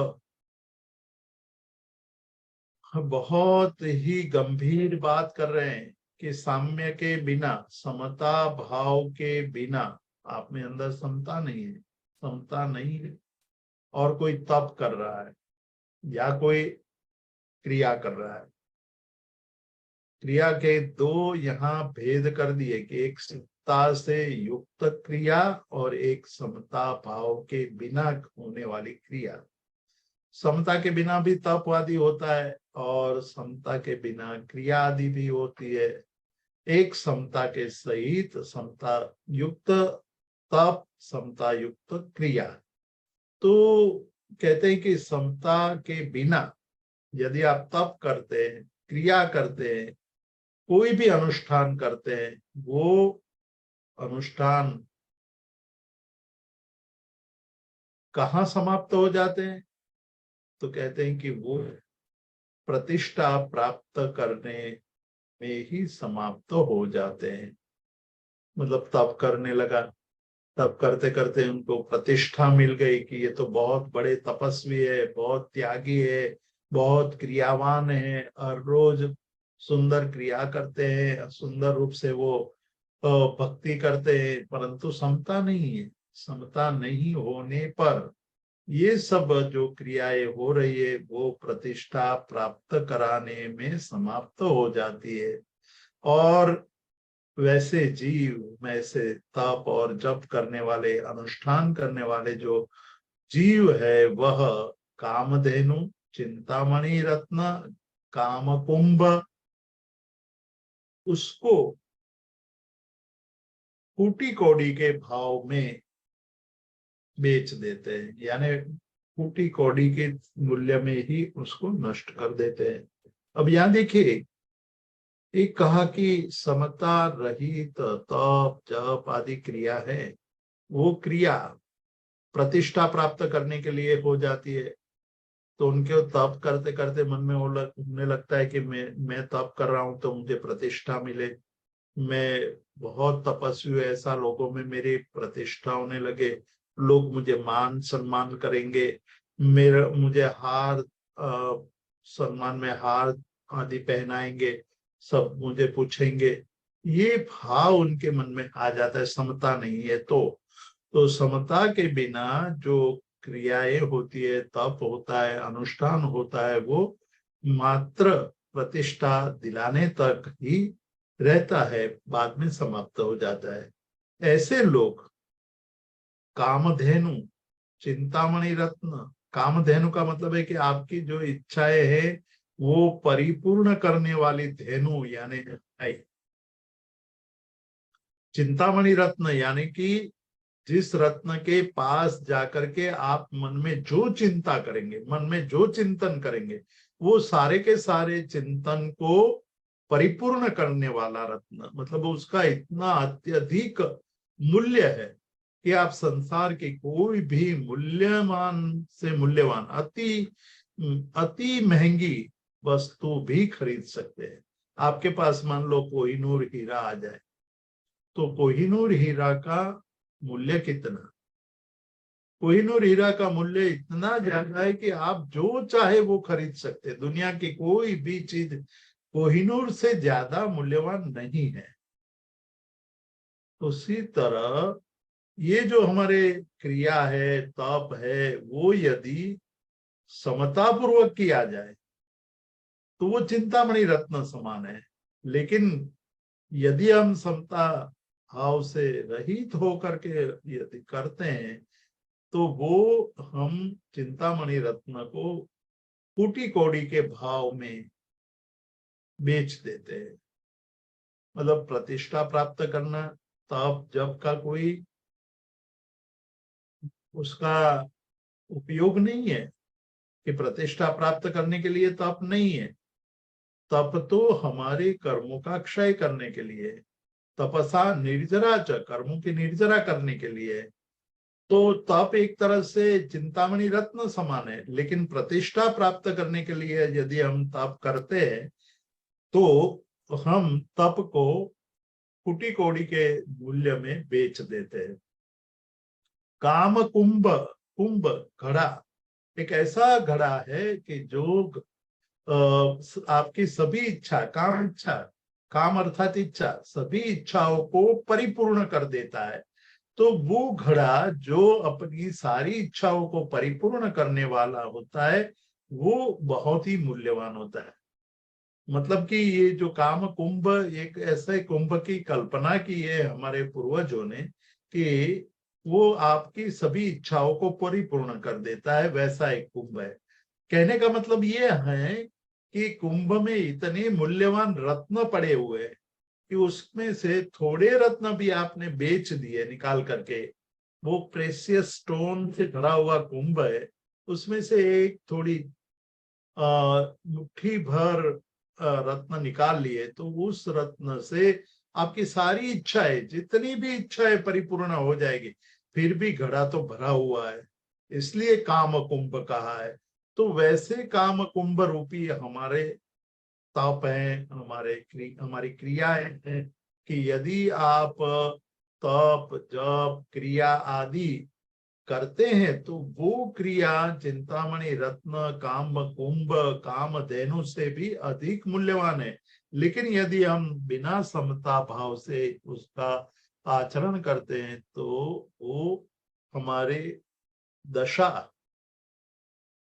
बहुत ही गंभीर बात कर रहे हैं कि साम्य के बिना, समता भाव के बिना आप में अंदर समता नहीं है, समता नहीं है, और कोई तप कर रहा है या कोई क्रिया कर रहा है। क्रिया के दो यहाँ भेद कर दिए कि एक समता से युक्त क्रिया और एक समता भाव के बिना होने वाली क्रिया। समता के बिना भी तप आदि होता है और समता के बिना क्रिया आदि भी होती है। एक समता के सहित समता युक्त तप, समता युक्त क्रिया। तो कहते हैं कि समता के बिना यदि आप तप करते हैं, क्रिया करते हैं, कोई भी अनुष्ठान करते हैं, वो अनुष्ठान कहाँ समाप्त हो जाते हैं? तो कहते हैं कि वो प्रतिष्ठा प्राप्त करने में ही समाप्त हो जाते हैं। मतलब तप करने लगा, तप करते करते उनको प्रतिष्ठा मिल गई कि ये तो बहुत बड़े तपस्वी है, बहुत त्यागी है, बहुत क्रियावान है, और रोज सुंदर क्रिया करते हैं, सुंदर रूप से वो भक्ति करते हैं, परंतु समता नहीं है। समता नहीं होने पर ये सब जो क्रियाएं हो रही है वो प्रतिष्ठा प्राप्त कराने में समाप्त हो जाती है। और वैसे जीव में से तप और जप करने वाले, अनुष्ठान करने वाले जो जीव है वह कामधेनु, चिंतामणि रत्न, कामकुंभ, उसको फूटी कौड़ी के भाव में बेच देते हैं, यानी फूटी कौड़ी के मूल्य में ही उसको नष्ट कर देते हैं। अब यहां देखिए, एक कहा कि समता रहित तप जप आदि क्रिया है, वो क्रिया प्रतिष्ठा प्राप्त करने के लिए हो जाती है। तो उनके तप करते करते मन में होने लगता है कि मैं तप कर रहा हूं तो मुझे प्रतिष्ठा मिले, मैं बहुत तपस्वी हूं, ऐसा लोगों में मेरी प्रतिष्ठा होने लगे, लोग मुझे मान सम्मान करेंगे, मुझे हार सम्मान में हार आदि पहनाएंगे, सब मुझे पूछेंगे। ये भाव उनके मन में आ जाता है, समता नहीं है। तो समता के बिना जो क्रियाएं होती है, तप होता है, अनुष्ठान होता है, वो मात्र प्रतिष्ठा दिलाने तक ही रहता है, बाद में समाप्त हो जाता है। ऐसे लोग कामधेनु, चिंतामणि रत्न, कामधेनु का मतलब है कि आपकी जो इच्छाएं हैं वो परिपूर्ण करने वाली धेनु यानी चिंतामणि रत्न यानी कि जिस रत्न के पास जाकर के आप मन में जो चिंता करेंगे, मन में जो चिंतन करेंगे, वो सारे के सारे चिंतन को परिपूर्ण करने वाला रत्न, मतलब उसका इतना अत्यधिक मूल्य है कि आप संसार की कोई भी मूल्यवान से मूल्यवान अति अति महंगी वस्तु भी खरीद सकते हैं। आपके पास मान लो कोहिनूर हीरा आ जाए, तो कोहिनूर हीरा का मूल्य कितना? कोहिनूर हीरा का मूल्य इतना ज्यादा है कि आप जो चाहे वो खरीद सकते हैं। दुनिया की कोई भी चीज कोहिनूर से ज्यादा मूल्यवान नहीं है। उसी तरह ये जो हमारे क्रिया है, तप है, वो यदि समता पूर्वक किया जाए तो वो चिंतामणि रत्न समान है। लेकिन यदि हम समता भाव से रहित होकर के यदि करते हैं तो वो हम चिंतामणि रत्न को कोटि कौड़ी के भाव में बेच देते हैं। मतलब प्रतिष्ठा प्राप्त करना तप जप का कोई उसका उपयोग नहीं है, कि प्रतिष्ठा प्राप्त करने के लिए तप नहीं है। तप तो हमारे कर्मों का क्षय करने के लिए, तपसा निर्जरा च, कर्मों की निर्जरा करने के लिए। तो तप एक तरह से चिंतामणि रत्न समान है। लेकिन प्रतिष्ठा प्राप्त करने के लिए यदि हम तप करते हैं तो हम तप को कोटि कौड़ी के मूल्य में बेच देते हैं। काम कुंभ, कुंभ घड़ा एक ऐसा घड़ा है कि जो आपकी सभी इच्छा, काम इच्छा, काम अर्थात इच्छा, सभी इच्छाओं को परिपूर्ण कर देता है। तो वो घड़ा जो अपनी सारी इच्छाओं को परिपूर्ण करने वाला होता है वो बहुत ही मूल्यवान होता है। मतलब कि ये जो काम कुंभ, एक ऐसे कुंभ की कल्पना की है हमारे पूर्वजों ने कि वो आपकी सभी इच्छाओं को परिपूर्ण कर देता है, वैसा एक कुंभ है। कहने का मतलब ये है कि कुंभ में इतने मूल्यवान रत्न पड़े हुए हैं कि उसमें से थोड़े रत्न भी आपने बेच दिए निकाल करके, वो प्रेशियस स्टोन से भरा हुआ कुंभ है, उसमें से एक थोड़ी मुट्ठी भर रत्न निकाल लिए तो उस रत्न से आपकी सारी इच्छाएं, जितनी भी इच्छाएं परिपूर्ण हो जाएगी। फिर भी घड़ा तो भरा हुआ है, इसलिए काम कुंभ कहा है। तो वैसे काम कुंभ रूपी हमारे तप है, हमारी क्रियाएं हैं कि यदि आप तप जप क्रिया आदि करते हैं तो वो क्रिया चिंतामणि रत्न काम कुंभ काम धेनु से भी अधिक मूल्यवान है। लेकिन यदि हम बिना समता भाव से उसका आचरण करते हैं तो वो हमारे दशा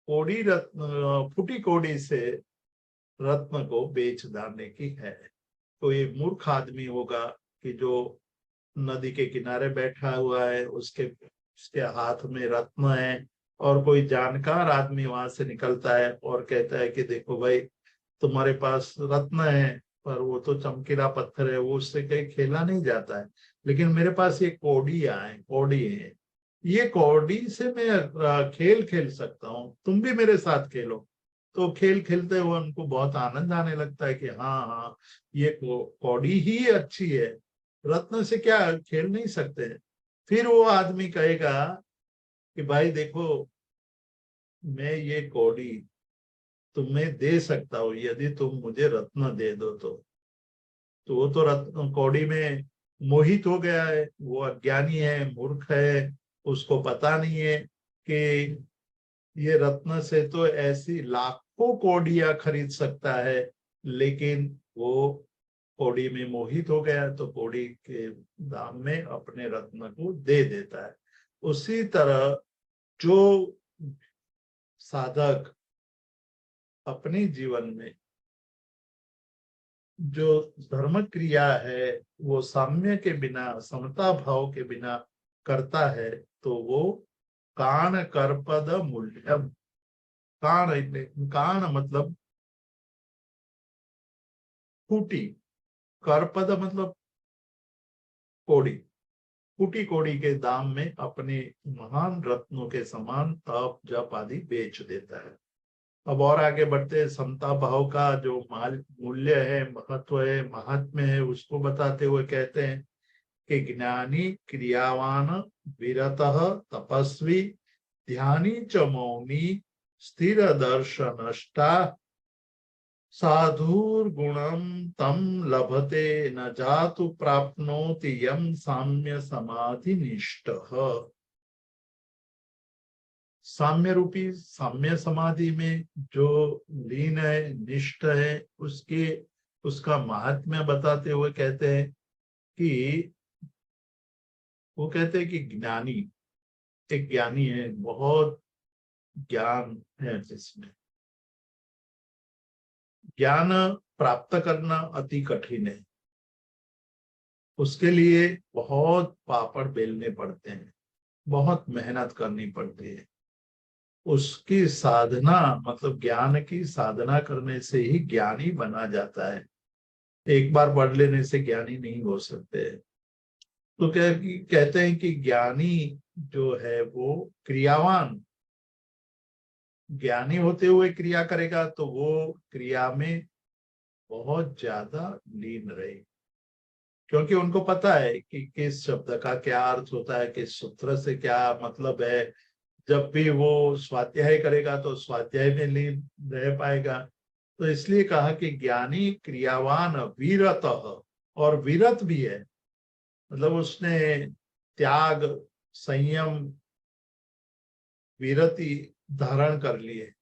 कोड़ी रत्न फूटी कोड़ी से रत्न को बेच डालने की है। तो ये मूर्ख आदमी होगा कि जो नदी के किनारे बैठा हुआ है, उसके हाथ में रत्न है, और कोई जानकार आदमी वहां से निकलता है और कहता है कि देखो भाई तुम्हारे पास रत्न है पर वो तो चमकीला पत्थर है, वो उससे कहीं खेला नहीं जाता है। लेकिन मेरे पास ये कौड़ी है, ये कौड़ी से मैं खेल खेल सकता हूँ, तुम भी मेरे साथ खेलो। तो खेल खेलते हुए उनको बहुत आनंद आने लगता है कि हाँ हाँ ये कौड़ी ही अच्छी है, रत्न से क्या खेल नहीं सकते हैं। फिर वो आदमी कहेगा कि भाई देखो मैं ये कौड़ी तुम्हें दे सकता हूँ यदि तुम मुझे रत्न दे दो। तो वो तो रत्न कौड़ी में मोहित हो गया है, वो अज्ञानी है, मूर्ख है, उसको पता नहीं है कि ये रत्न से तो ऐसी लाखों कौड़ियां खरीद सकता है। लेकिन वो कौड़ी में मोहित हो गया तो कौड़ी के दाम में अपने रत्न को दे देता है। उसी तरह जो साधक अपने जीवन में जो धर्म क्रिया है वो साम्य के बिना, समता भाव के बिना करता है तो वो काण कर्पद मूल्यम, काण काण मतलब फूटी, कर्पद मतलब कौड़ी, फूटी कौड़ी के दाम में अपने महान रत्नों के समान तप जप आदि बेच देता है। अब और आगे बढ़ते हैं, समता भाव का जो मूल्य है, महत्व है, महात्म्य है, उसको बताते हुए कहते हैं कि ज्ञानी क्रियावान विरतः तपस्वी ध्यानी च मौनी स्थिर दर्शनष्टा साधुर्गुणं तम लभते न जातु प्राप्नोति यम साम्य समाधि निष्ठः। साम्य रूपी साम्य समाधि में जो लीन है, निष्ठ है, उसका महात्म्य बताते हुए कहते हैं कि वो कहते हैं कि ज्ञानी, एक ज्ञानी है, बहुत ज्ञान है जिसमें, ज्ञान प्राप्त करना अति कठिन है, उसके लिए बहुत पापड़ बेलने पड़ते हैं, बहुत मेहनत करनी पड़ती है। उसकी साधना मतलब ज्ञान की साधना करने से ही ज्ञानी बना जाता है, एक बार पढ़ लेने से ज्ञानी नहीं हो सकते। तो कहते हैं कि ज्ञानी जो है वो क्रियावान, ज्ञानी होते हुए क्रिया करेगा तो वो क्रिया में बहुत ज्यादा लीन रहे, क्योंकि उनको पता है कि किस शब्द का क्या अर्थ होता है, किस सूत्र से क्या मतलब है। जब भी वो स्वाध्याय करेगा तो स्वाध्याय में लीन रह पाएगा। तो इसलिए कहा कि ज्ञानी क्रियावान वीरत, और वीरत भी है, मतलब उसने त्याग, संयम, वीरति धारण कर लिए।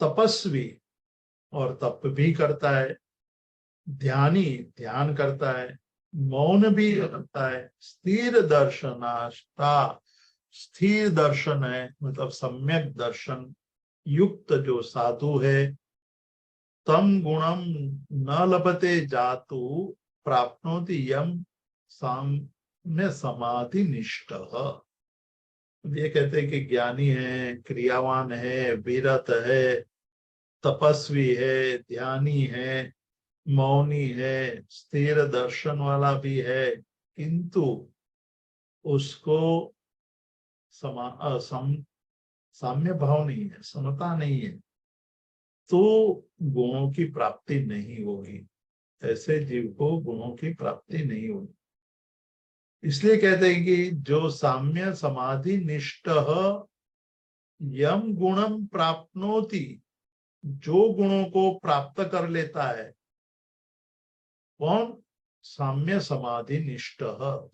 तपस्वी, और तप भी करता है। ध्यानी, ध्यान करता है। मौन भी रखता है। स्थिर दर्शनाष्टा, स्थिर दर्शन है मतलब सम्यक दर्शन युक्त जो साधु है। तम गुणम न लभते जातु प्राप्नोति यम साम्य समाधि निष्ठ। ये कहते हैं कि ज्ञानी है, क्रियावान है, विरत है, तपस्वी है, ध्यानी है, मौनी है, स्थिर दर्शन वाला भी है, किंतु उसको साम्य भाव नहीं है, समता नहीं है, तो गुणों की प्राप्ति नहीं होगी। ऐसे जीव को गुणों की प्राप्ति नहीं होगी। इसलिए कहते हैं कि जो साम्य समाधि निष्ठ यम गुणम प्राप्नोति, जो गुणों को प्राप्त कर लेता है, कौन? साम्य समाधि निष्ठ,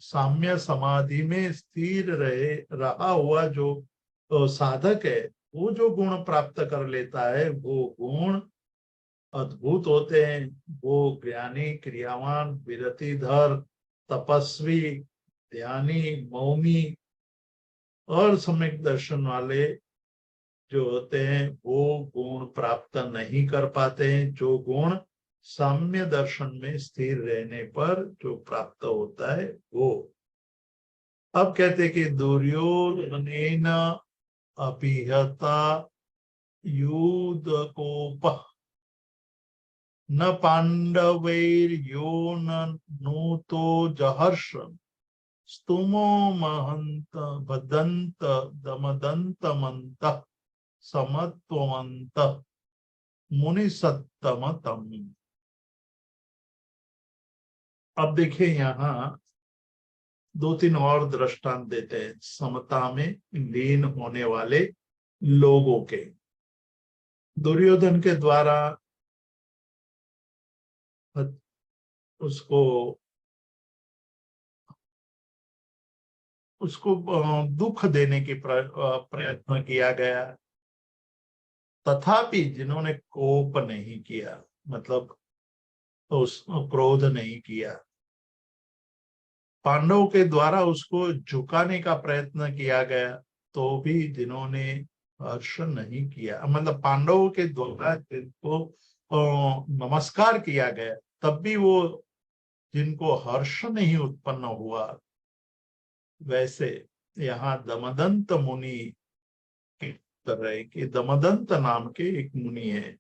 साम्य समाधि में स्थिर रहा हुआ जो साधक है, वो जो गुण प्राप्त कर लेता है वो गुण अद्भुत होते हैं। वो ज्ञानी, क्रियावान, विरतिधर, तपस्वी, ध्यानी, मौनी और सम्यक दर्शन वाले जो होते हैं वो गुण प्राप्त नहीं कर पाते हैं, जो गुण साम्य दर्शन में स्थिर रहने पर जो प्राप्त होता है वो। अब कहते कि दुर्योधनेन अभिहता युधकोप न पांडवैर्यो नूतो जहर्षन् स्तुमो महंत बदंत दमदंत मंत समत्वंत मुनि सत्तमतम। अब देखिए यहाँ दो तीन और दृष्टांत देते हैं समता में लीन होने वाले लोगों के। दुर्योधन के द्वारा उसको उसको दुख देने की प्रयत्न किया गया, तथापि जिन्होंने कोप नहीं किया, मतलब उस क्रोध नहीं किया, पांडवों के द्वारा उसको झुकाने का प्रयत्न किया गया तो भी जिन्होंने हर्ष नहीं किया, मतलब पांडवों के द्वारा जिनको नमस्कार किया गया तब भी वो जिनको हर्ष नहीं उत्पन्न हुआ, वैसे यहाँ दमदंत मुनि की तरह कि दमदंत नाम के एक मुनि है,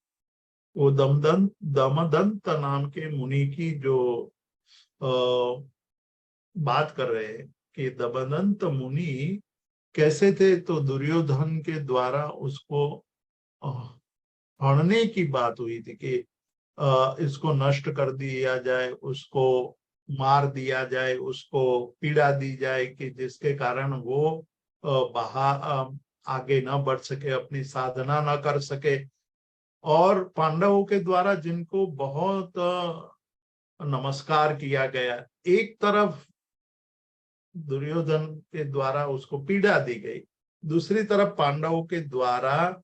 वो दमदंत नाम के मुनि की जो बात कर रहे हैं कि दमदंत मुनि कैसे थे, तो दुर्योधन के द्वारा उसको हड़ने की बात हुई थी कि इसको नष्ट कर दिया जाए, उसको मार दिया जाए, उसको पीड़ा दी जाए कि जिसके कारण वो आगे न बढ़ सके, अपनी साधना न कर सके। और पांडवों के द्वारा जिनको बहुत नमस्कार किया गया, एक तरफ दुर्योधन के द्वारा उसको पीड़ा दी गई, दूसरी तरफ पांडवों के द्वारा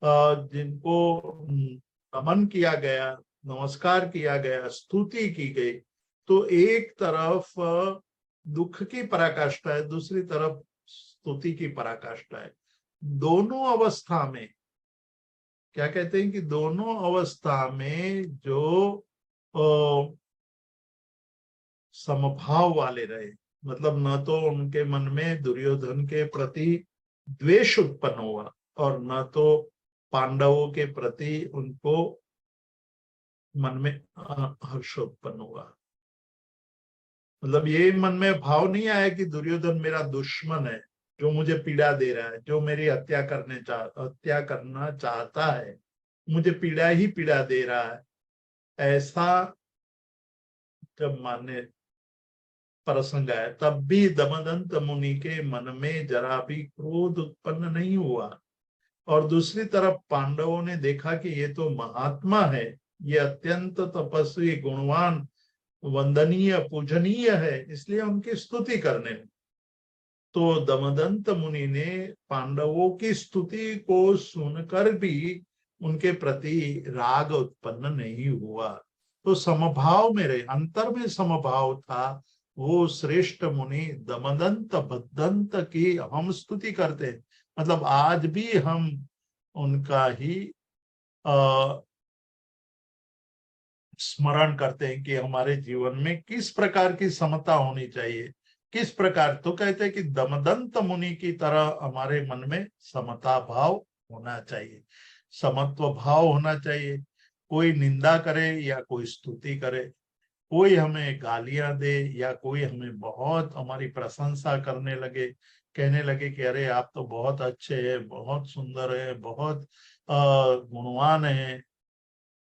जिनको नमन किया गया, नमस्कार किया गया, स्तुति की गई। तो एक तरफ दुख की पराकाष्ठा है, दूसरी तरफ स्तुति की पराकाष्ठा है। दोनों अवस्था में क्या कहते हैं कि दोनों अवस्था में जो समभाव वाले रहे, मतलब न तो उनके मन में दुर्योधन के प्रति द्वेष उत्पन्न हुआ और न तो पांडवों के प्रति उनको मन में हर्ष उत्पन्न हुआ। मतलब ये मन में भाव नहीं आया कि दुर्योधन मेरा दुश्मन है, जो मुझे पीड़ा दे रहा है, जो मेरी हत्या करना चाहता है, मुझे पीड़ा ही पीड़ा दे रहा है। ऐसा जब माने प्रसंग आया, तब भी दमदंत मुनि के मन में जरा भी क्रोध उत्पन्न नहीं हुआ। और दूसरी तरफ पांडवों ने देखा कि ये तो महात्मा है, ये अत्यंत तपस्वी, गुणवान, वंदनीय, पूजनीय है, इसलिए उनकी स्तुति करने लगे। तो दमदंत मुनि ने पांडवों की स्तुति को सुनकर भी उनके प्रति राग उत्पन्न नहीं हुआ। तो समभाव में रहे, अंतर में समभाव था। वो श्रेष्ठ मुनि दमदंत बदंत की हम स्तुति करते हैं, मतलब आज भी हम उनका ही स्मरण करते हैं कि हमारे जीवन में किस प्रकार की समता होनी चाहिए, किस प्रकार। तो कहते हैं कि दमदंत मुनि की तरह हमारे मन में समता भाव होना चाहिए, समत्व भाव होना चाहिए। कोई निंदा करे या कोई स्तुति करे, कोई हमें गालियां दे या कोई हमें बहुत हमारी प्रशंसा करने लगे, कहने लगे कि अरे आप तो बहुत अच्छे हैं, बहुत सुंदर है, बहुत गुणवान है,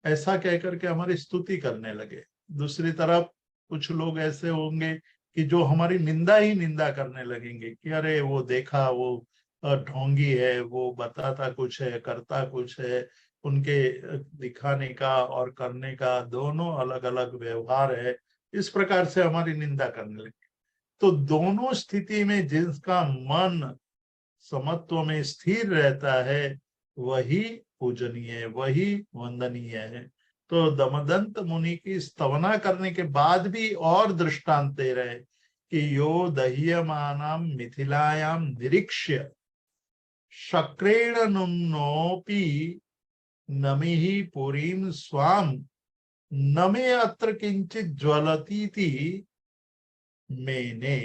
ऐसा कह करके हमारी स्तुति करने लगे। दूसरी तरफ कुछ लोग ऐसे होंगे कि जो हमारी निंदा ही निंदा करने लगेंगे कि अरे वो देखा, वो ढोंगी है, वो बताता कुछ है, करता कुछ है, उनके दिखाने का और करने का दोनों अलग अलग व्यवहार है, इस प्रकार से हमारी निंदा करने लगे। तो दोनों स्थिति में जिसका मन समत्व में स्थिर रहता है वही पूजनीय है, वही वंदनीय है। तो दमदंत मुनि की स्तवना करने के बाद भी और दृष्टांत दे रहे कि यो दह्यमानाम मिथिलायाम निरीक्ष्य शक्रेण नुन्नोपि नमिहि पुरीं स्वाम नमे अत्र किंचित ज्वलतीति मेने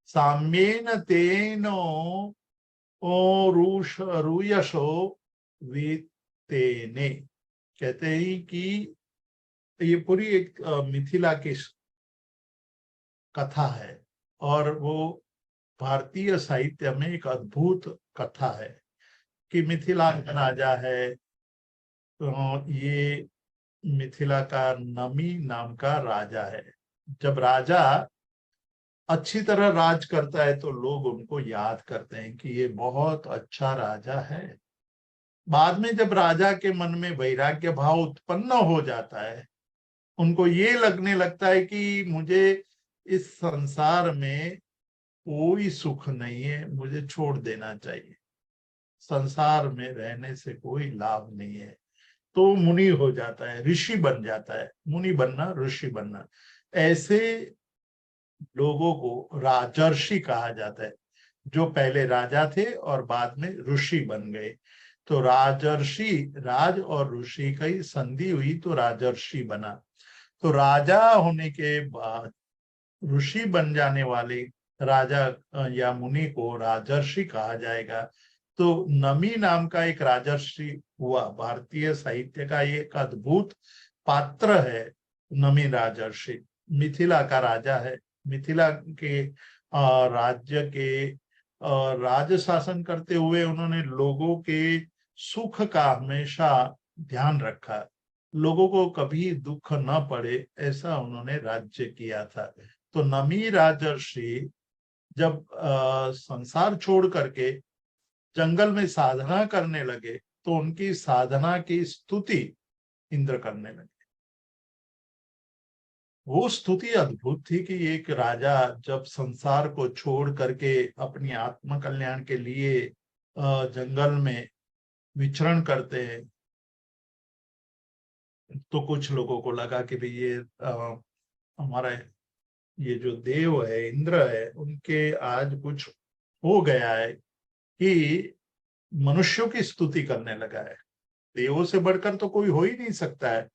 साम्येन तेनो रूयशो वीतेने। कहते हैं कि ये पूरी एक मिथिला की कथा है और वो भारतीय साहित्य में एक अद्भुत कथा है कि मिथिला का राजा है। तो ये मिथिला का नमी नाम का राजा है। जब राजा अच्छी तरह राज करता है तो लोग उनको याद करते हैं कि ये बहुत अच्छा राजा है। बाद में जब राजा के मन में वैराग्य भाव उत्पन्न हो जाता है, उनको ये लगने लगता है कि मुझे इस संसार में कोई सुख नहीं है, मुझे छोड़ देना चाहिए, संसार में रहने से कोई लाभ नहीं है, तो मुनि हो जाता है, ऋषि बन जाता है। मुनि बनना, ऋषि बनना, ऐसे लोगों को राजर्षि कहा जाता है, जो पहले राजा थे और बाद में ऋषि बन गए। तो राजर्षि, राज और ऋषि की संधि हुई तो राजर्षि बना। तो राजा होने के बाद ऋषि बन जाने वाले राजा या मुनि को राजर्षि कहा जाएगा। तो नमी नाम का एक राजर्षि हुआ, भारतीय साहित्य का एक अद्भुत पात्र है नमी राजर्षि। मिथिला का राजा है, मिथिला के राज्य के राज शासन करते हुए उन्होंने लोगों के सुख का हमेशा ध्यान रखा, लोगों को कभी दुख न पड़े ऐसा उन्होंने राज्य किया था। तो नमी राजर्षि जब संसार छोड़ करके जंगल में साधना करने लगे तो उनकी साधना की स्तुति इंद्र करने लगे। वो स्तुति अद्भुत थी कि एक राजा जब संसार को छोड़ करके अपनी आत्म कल्याण के लिए जंगल में विचरण करते हैं, तो कुछ लोगों को लगा कि भाई ये हमारा ये जो देव है, इंद्र है, उनके आज कुछ हो गया है कि मनुष्यों की स्तुति करने लगा है। देवों से बढ़कर तो कोई हो ही नहीं सकता है,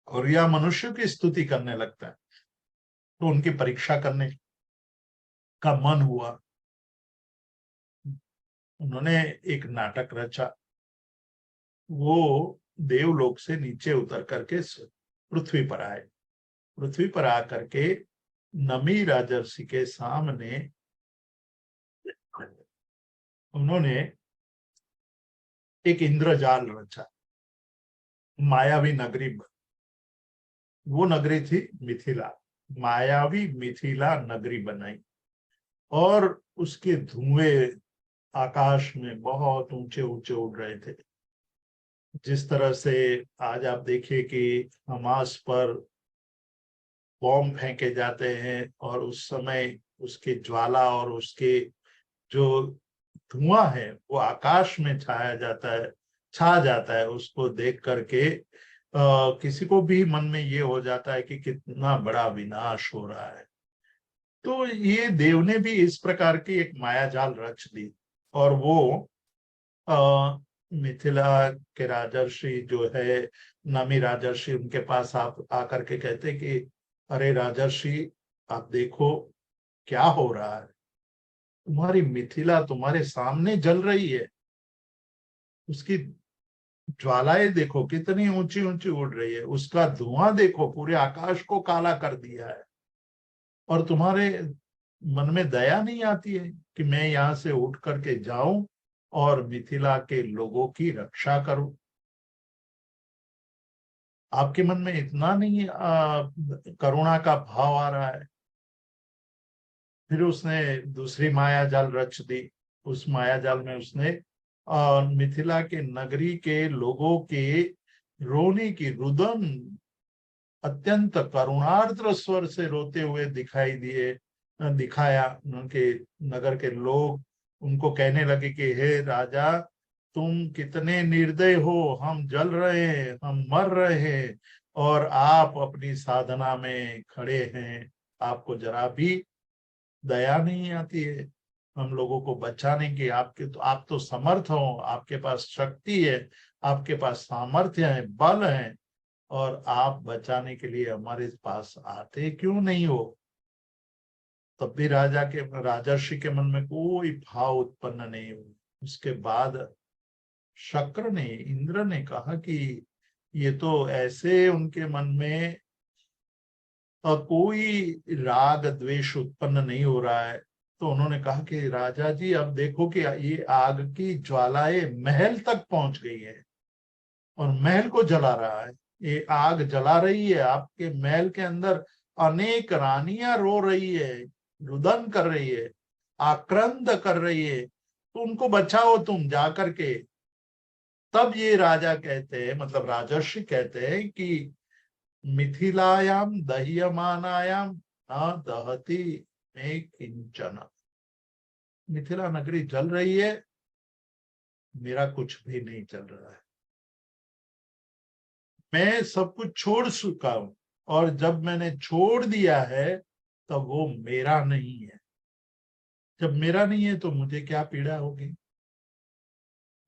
और यह मनुष्यों की स्तुति करने लगता है। तो उनकी परीक्षा करने का मन हुआ। उन्होंने एक नाटक रचा। वो देवलोक से नीचे उतर करके पृथ्वी पर आए। पृथ्वी पर आकर के नमी राजर्षि के सामने उन्होंने एक इंद्रजाल रचा, मायावी नगरी। वो नगरी थी मिथिला, मायावी मिथिला नगरी बनाई, और उसके धुएं आकाश में बहुत ऊंचे ऊंचे उड़ रहे थे। जिस तरह से आज आप देखिए कि हमास पर बॉम्ब फेंके जाते हैं और उस समय उसकी ज्वाला और उसके जो धुआं है वो आकाश में छा जाता है, उसको देख करके किसी को भी मन में ये हो जाता है कि कितना बड़ा विनाश हो रहा है। तो ये देव ने भी इस प्रकार की एक मायाजाल रच दी, और वो मिथिला के राजर्षि जो है, नामी राजर्षि, उनके पास आप आकर के कहते कि अरे राजर्षि, आप देखो क्या हो रहा है, तुम्हारी मिथिला तुम्हारे सामने जल रही है, उसकी ज्वालाएं देखो कितनी ऊंची ऊंची उड़ रही है, उसका धुआं देखो पूरे आकाश को काला कर दिया है, और तुम्हारे मन में दया नहीं आती है कि मैं यहाँ से उठ करके जाऊं और मिथिला के लोगों की रक्षा करूं। आपके मन में इतना नहीं करुणा का भाव आ रहा है। फिर उसने दूसरी माया जाल रच दी। उस माया जाल में उसने मिथिला के नगरी के लोगों के रोने की रुदन अत्यंत करुणार्द्र स्वर से रोते हुए दिखाया। उनके नगर के लोग उनको कहने लगे कि हे राजा, तुम कितने निर्दय हो, हम जल रहे हैं, हम मर रहे हैं, और आप अपनी साधना में खड़े हैं, आपको जरा भी दया नहीं आती है हम लोगों को बचाने की। आप तो समर्थ हो, आपके पास शक्ति है, आपके पास सामर्थ्य है, बल है, और आप बचाने के लिए हमारे पास आते क्यों नहीं हो। तब भी राजर्षि के मन में कोई भाव उत्पन्न नहीं हुआ। उसके बाद शक्र ने, इंद्र ने कहा कि ये तो ऐसे उनके मन में कोई राग द्वेष उत्पन्न नहीं हो रहा है। तो उन्होंने कहा कि राजा जी, अब देखो कि ये आग की ज्वालाएं महल तक पहुंच गई है और महल को जला रहा है। ये आग जला रही है, आपके महल के अंदर अनेक रानियां रो रही है, रुदन कर रही है, आक्रंद कर रही है, तो उनको बचाओ तुम जा करके। तब ये राजा कहते हैं, मतलब राजर्षि कहते हैं कि मिथिलायाम दह्यमानायाम न दहति में किंचन। मिथिला नगरी जल रही है, मेरा कुछ भी नहीं चल रहा है, मैं सब कुछ छोड़ चुका हूं, और जब मैंने छोड़ दिया है तब वो मेरा नहीं है। जब मेरा नहीं है तो मुझे क्या पीड़ा होगी,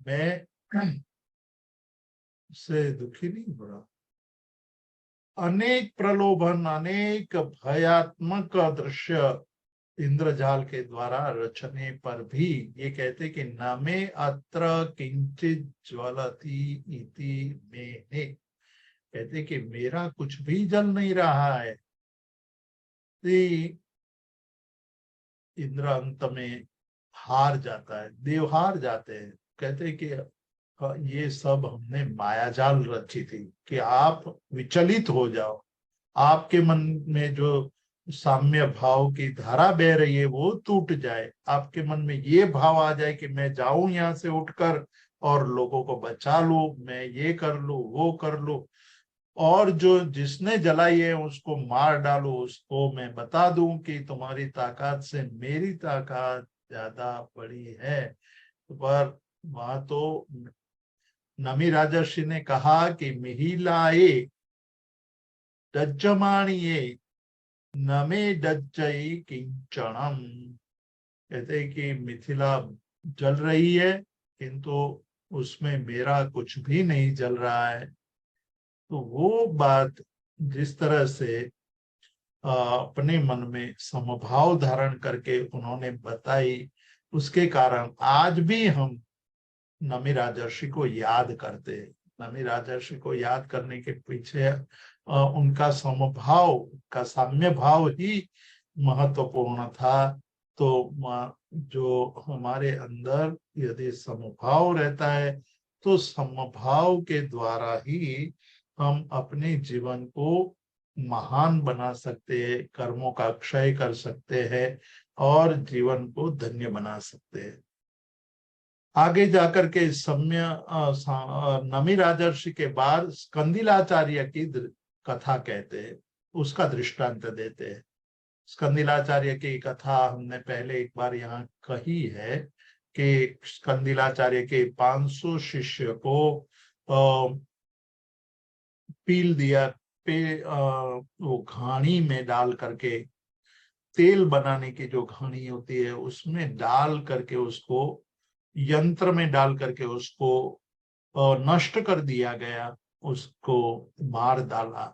मैं उससे दुखी नहीं हो रहा। अनेक प्रलोभन, अनेक भयात्मक दृश्य इंद्रजाल के द्वारा रचने पर भी ये कहते कि न मे अत्र किंचित ज्वलति इति मेने, कहते कि मेरा कुछ भी जल नहीं रहा है। इंद्र अंत में हार जाता है, देव हार जाते हैं। कहते हैं कि ये सब हमने मायाजाल रची थी कि आप विचलित हो जाओ, आपके मन में जो साम्य भाव की धारा बह रही है वो टूट जाए, आपके मन में ये भाव आ जाए कि मैं जाऊं यहाँ से उठकर और लोगों को बचा लूं, मैं ये कर लूं वो कर लूं, और जो जिसने जलाई है उसको मार डालो, उसको मैं बता दूं कि तुम्हारी ताकत से मेरी ताकत ज्यादा बड़ी है। पर वहां तो नमी राजर्षि ने कहा कि मिहिलाए डज्जमाणिये नमे डज्जई किंचणम। कहते हैं कि मिथिला जल रही है किंतु उसमें मेरा कुछ भी नहीं जल रहा है। तो वो बात जिस तरह से अपने मन में समभाव धारण करके उन्होंने बताई, उसके कारण आज भी हम नमी राजर्षि को याद करते हैं। नमी राजर्षि को याद करने के पीछे उनका समभाव का साम्य भाव ही महत्वपूर्ण था। तो जो हमारे अंदर यदि समभाव रहता है तो समभाव के द्वारा ही हम अपने जीवन को महान बना सकते हैं, कर्मों का क्षय कर सकते हैं और जीवन को धन्य बना सकते हैं। आगे जाकर के नमी राजर्षि के बाद स्कंदिलाचार्य की कथा कहते हैं, उसका दृष्टांत देते हैं। स्कंदिलाचार्य की कथा हमने पहले एक बार यहाँ कही है कि स्कंदिलाचार्य के 500 शिष्य को पील दिया, वो घानी में डाल करके, तेल बनाने की जो घानी होती है उसमें डाल करके, उसको यंत्र में डाल करके उसको नष्ट कर दिया गया, उसको मार डाला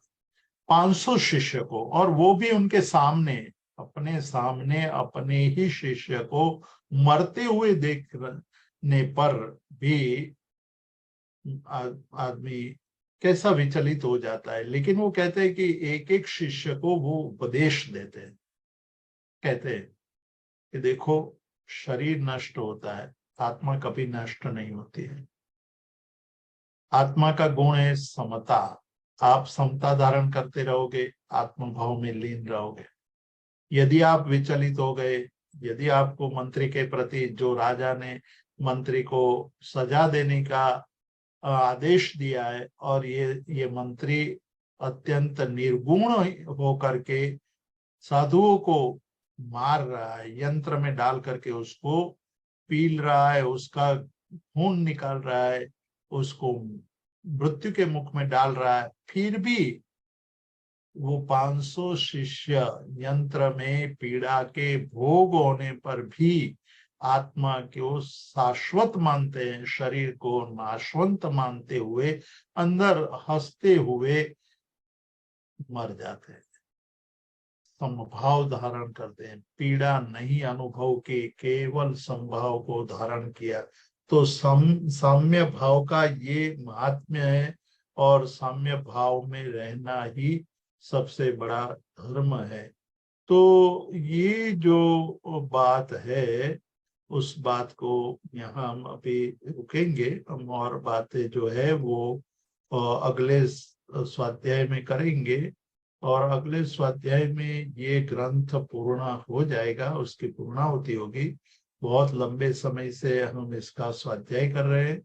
500 शिष्य को, और वो भी उनके सामने, अपने सामने अपने ही शिष्य को मरते हुए देखने पर भी आदमी कैसा विचलित हो जाता है। लेकिन वो कहते हैं कि एक एक शिष्य को वो उपदेश देते हैं, कहते हैं कि देखो शरीर नष्ट होता है, आत्मा कभी नष्ट नहीं होती है। आत्मा का गुण है समता, आप समता धारण करते रहोगे, आत्मभाव में लीन रहोगे। यदि आप विचलित हो गए, यदि आपको मंत्री के प्रति, जो राजा ने मंत्री को सजा देने का आदेश दिया है और ये मंत्री अत्यंत निर्गुण हो करके साधुओं को मार रहा है, यंत्र में डाल करके उसको पील रहा है, उसका खून निकाल रहा है, उसको मृत्यु के मुख में डाल रहा है, फिर भी वो 500 शिष्य यंत्र में पीड़ा के भोग होने पर भी आत्मा को शाश्वत मानते हैं, शरीर को नाशवंत मानते हुए अंदर हंसते हुए मर जाते हैं, समभाव धारण करते हैं, पीड़ा नहीं अनुभव की, केवल समभाव को धारण किया। तो साम्य भाव का ये महात्म्य है और साम्य भाव में रहना ही सबसे बड़ा धर्म है। तो ये जो बात है उस बात को यहाँ हम अभी रुकेंगे, हम और बातें जो है वो अगले स्वाध्याय में करेंगे, और अगले स्वाध्याय में ये ग्रंथ पूर्ण हो जाएगा, उसकी पूर्णाहुति होगी। बहुत लंबे समय से हम इसका स्वाध्याय कर रहे हैं,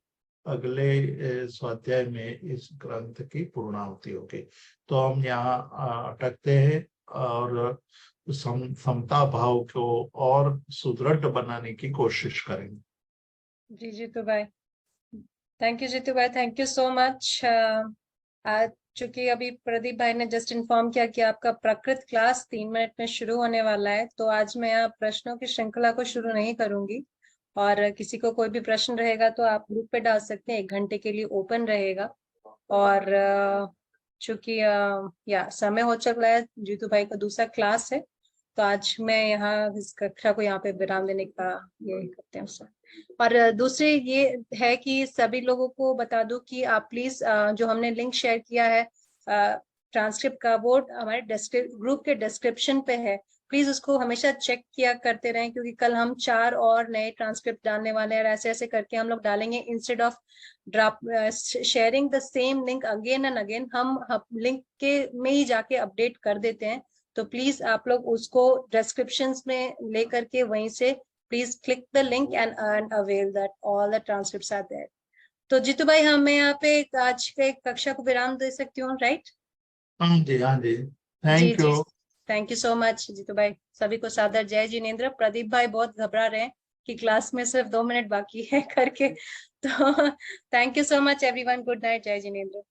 अगले स्वाध्याय में इस ग्रंथ की पूर्णाहुति होगी। तो हम यहाँ अटकते हैं और समता भाव को और सुदृढ़ बनाने की कोशिश करेंगे। जी जीतू भाई, थैंक यू जीतू भाई, थैंक यू सो मच। आज चूंकि अभी प्रदीप भाई ने जस्ट इन्फॉर्म किया कि आपका प्रकृत क्लास 3 मिनट में शुरू होने वाला है, तो आज मैं यहाँ प्रश्नों की श्रृंखला को शुरू नहीं करूंगी, और किसी को कोई भी प्रश्न रहेगा तो आप ग्रुप पे डाल सकते हैं, 1 घंटे के लिए ओपन रहेगा। और चूंकि या समय हो चल रहा है, जीतू भाई का दूसरा क्लास है, तो आज मैं यहाँ इस कक्षा को यहाँ पे विराम देने का ये करते हैं सर। और दूसरी ये है कि सभी लोगों को बता दूं कि आप प्लीज जो हमने लिंक शेयर किया है ट्रांसक्रिप्ट का, वो हमारे ग्रुप के डिस्क्रिप्शन पे है, प्लीज उसको हमेशा चेक किया करते रहें, क्योंकि कल हम 4 और नए ट्रांसक्रिप्ट डालने वाले हैं और ऐसे ऐसे करके हम लोग डालेंगे। Instead of drop sharing the same link again and again, हम लिंक के में ही जाके अपडेट कर देते हैं। तो प्लीज आप लोग उसको डिस्क्रिप्शंस में लेकर के वहीं से please click the link and avail that all the transcripts are there. तो जीतू भाई, हमें यहाँ पे आज के कक्षा को विराम दे सकती हूँ, राइट? हाँ जी, हाँ जी, जी थैंक जी, you. Thank you so much Jitu भाई। सभी को सादर जय जिनेन्द्र। प्रदीप भाई बहुत घबरा रहे हैं कि क्लास में सिर्फ 2 मिनट बाकी है करके। तो thank you so much everyone, good night, जय जिनेन्द्र।